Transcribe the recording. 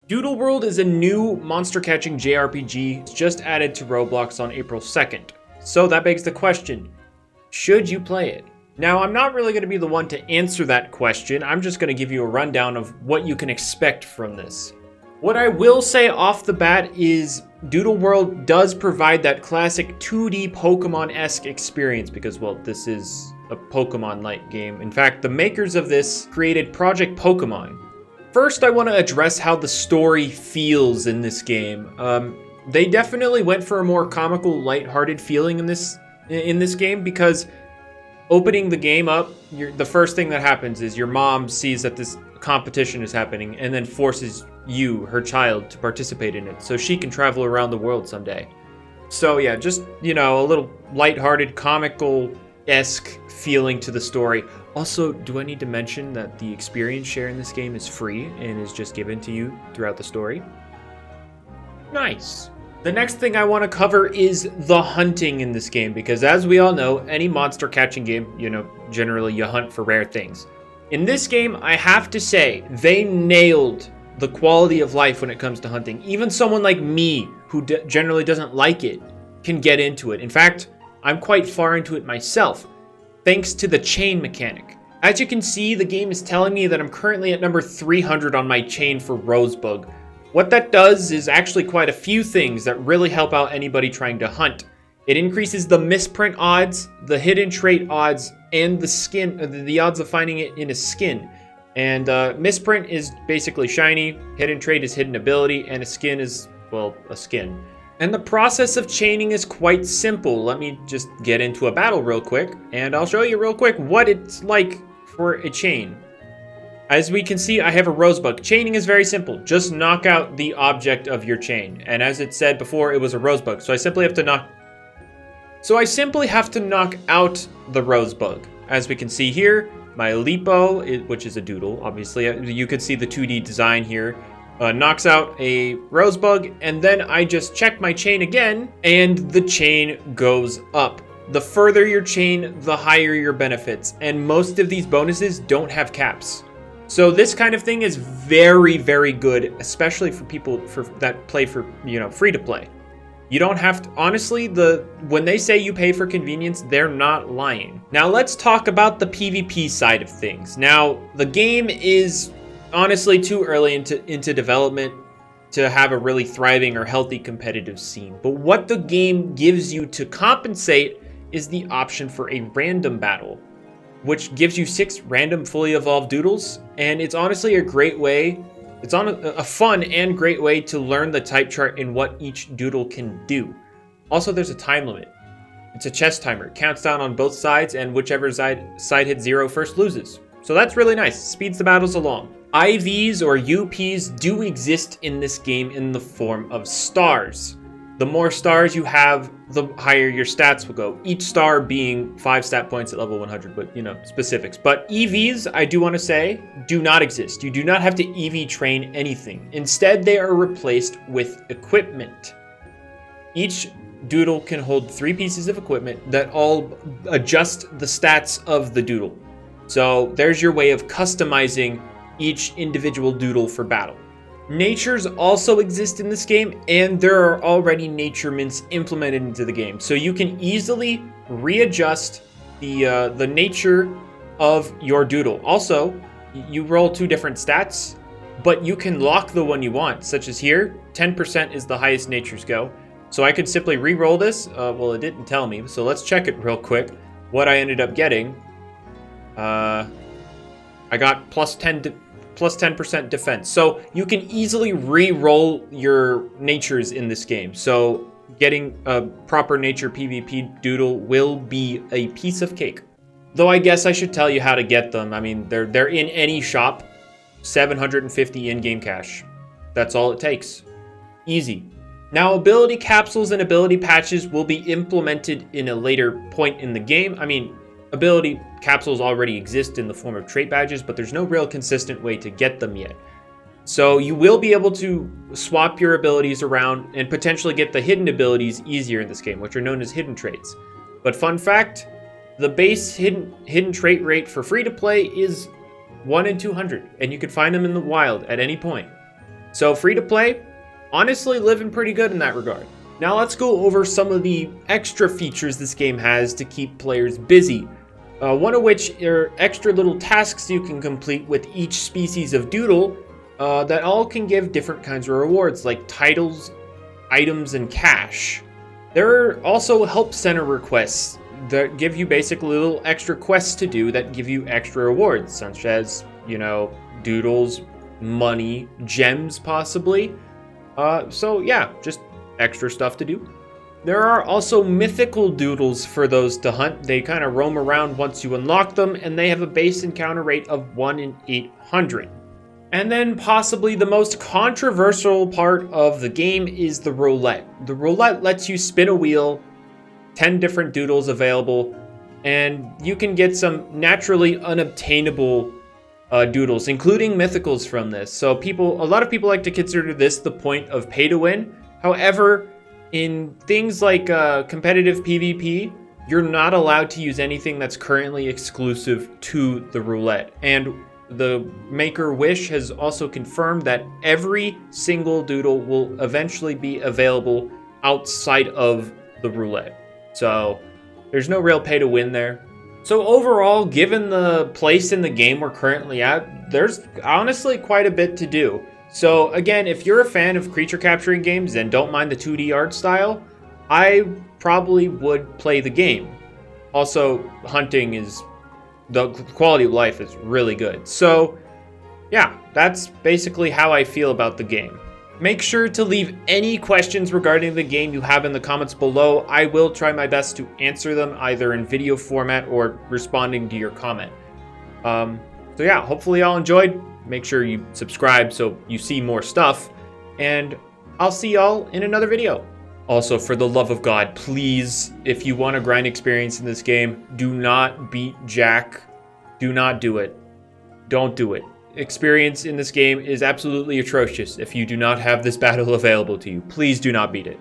Doodle World is a new monster catching JRPG just added to Roblox on April 2nd. So that begs the question, should you play it? Now, I'm not really going to be the one to answer that question. I'm just going to give you a rundown of what you can expect from this. What I will say off the bat is Doodle World does provide that classic 2D Pokemon-esque experience because, well, this is a Pokemon-like game. In fact, the makers of this created Project Pokemon. First, I want to address how the story feels in this game. They definitely went for a more comical, lighthearted feeling in this game because opening the game up, the first thing that happens is your mom sees that this competition is happening and then forces you, her child, to participate in it so she can travel around the world someday. So yeah, just, a little lighthearted, comical-esque feeling to the story. Also, do I need to mention that the experience share in this game is free and is just given to you throughout the story? Nice. The next thing I want to cover is the hunting in this game, because as we all know, any monster catching game, generally you hunt for rare things. In this game, I have to say, they nailed the quality of life when it comes to hunting. Even someone like me, who generally doesn't like it, can get into it. In fact, I'm quite far into it myself, thanks to the chain mechanic. As you can see, the game is telling me that I'm currently at number 300 on my chain for Rosebud. What that does is actually quite a few things that really help out anybody trying to hunt. It increases the misprint odds, the hidden trait odds, and the odds of finding it in a skin. And misprint is basically shiny, hidden trait is hidden ability, and a skin is, well, a skin. And the process of chaining is quite simple. Let me just get into a battle real quick, and I'll show you real quick what it's like for a chain. As we can see, I have a rosebud. Chaining is very simple. Just knock out the object of your chain. And as it said before, it was a rosebud. So I simply have to knock out the rosebud. As we can see here, my Lipo, which is a doodle, obviously, you could see the 2D design here, knocks out a rosebud, and then I just check my chain again, and the chain goes up. The further your chain, the higher your benefits, and most of these bonuses don't have caps. So this kind of thing is very, very good, especially for people that play for, free to play. You don't have to, honestly, when they say you pay for convenience, they're not lying. Now let's talk about the PvP side of things. Now, the game is honestly too early into development to have a really thriving or healthy competitive scene. But what the game gives you to compensate is the option for a random battle, which gives you 6 random fully evolved doodles, and it's honestly a great way. It's a fun and great way to learn the type chart and what each doodle can do. Also, there's a time limit. It's a chess timer. It counts down on both sides, and whichever side hits 0 first loses. So that's really nice. Speeds the battles along. IVs or UPs do exist in this game in the form of stars. The more stars you have, the higher your stats will go. Each star being 5 stat points at level 100, but specifics. But EVs, I do want to say, do not exist. You do not have to EV train anything. Instead, they are replaced with equipment. Each doodle can hold 3 pieces of equipment that all adjust the stats of the doodle. So there's your way of customizing each individual doodle for battle. Natures also exist in this game, and there are already nature mints implemented into the game. So you can easily readjust the nature of your doodle. Also, you roll 2 different stats, but you can lock the one you want, such as here, 10% is the highest natures go. So I could simply re-roll this. Well, it didn't tell me, so let's check it real quick. What I ended up getting, I got plus 10% defense. So you can easily re-roll your natures in this game. So getting a proper nature PvP doodle will be a piece of cake. Though I guess I should tell you how to get them. I mean, they're in any shop. 750 in-game cash. That's all it takes. Easy. Now, ability capsules and ability patches will be implemented in a later point in the game. I mean, ability capsules already exist in the form of trait badges, but there's no real consistent way to get them yet. So you will be able to swap your abilities around and potentially get the hidden abilities easier in this game, which are known as hidden traits. But fun fact, the base hidden trait rate for free to play is 1 in 200, and you can find them in the wild at any point. So free to play, honestly living pretty good in that regard. Now let's go over some of the extra features this game has to keep players busy. One of which are extra little tasks you can complete with each species of doodle that all can give different kinds of rewards, like titles, items, and cash. There are also help center requests that give you basically little extra quests to do that give you extra rewards, such as, doodles, money, gems possibly. So yeah, just extra stuff to do. There are also mythical doodles for those to hunt. They kind of roam around once you unlock them, and they have a base encounter rate of 1 in 800. And then possibly the most controversial part of the game is the roulette. The roulette lets you spin a wheel, 10 different doodles available, and you can get some naturally unobtainable doodles, including mythicals from this. So a lot of people like to consider this the point of pay to win. However, in things like competitive PvP, you're not allowed to use anything that's currently exclusive to the roulette. And the maker Wish has also confirmed that every single doodle will eventually be available outside of the roulette. So there's no real pay to win there. So overall, given the place in the game we're currently at, there's honestly quite a bit to do. So again, if you're a fan of creature capturing games and don't mind the 2D art style, I probably would play the game. Also, the quality of life is really good. So yeah, that's basically how I feel about the game. Make sure to leave any questions regarding the game you have in the comments below. I will try my best to answer them either in video format or responding to your comment. So yeah, hopefully y'all enjoyed. Make sure you subscribe so you see more stuff, and I'll see y'all in another video. Also, for the love of God, please, if you want a grind experience in this game, do not beat Jack. Do not do it. Don't do it. Experience in this game is absolutely atrocious if you do not have this battle available to you. Please do not beat it.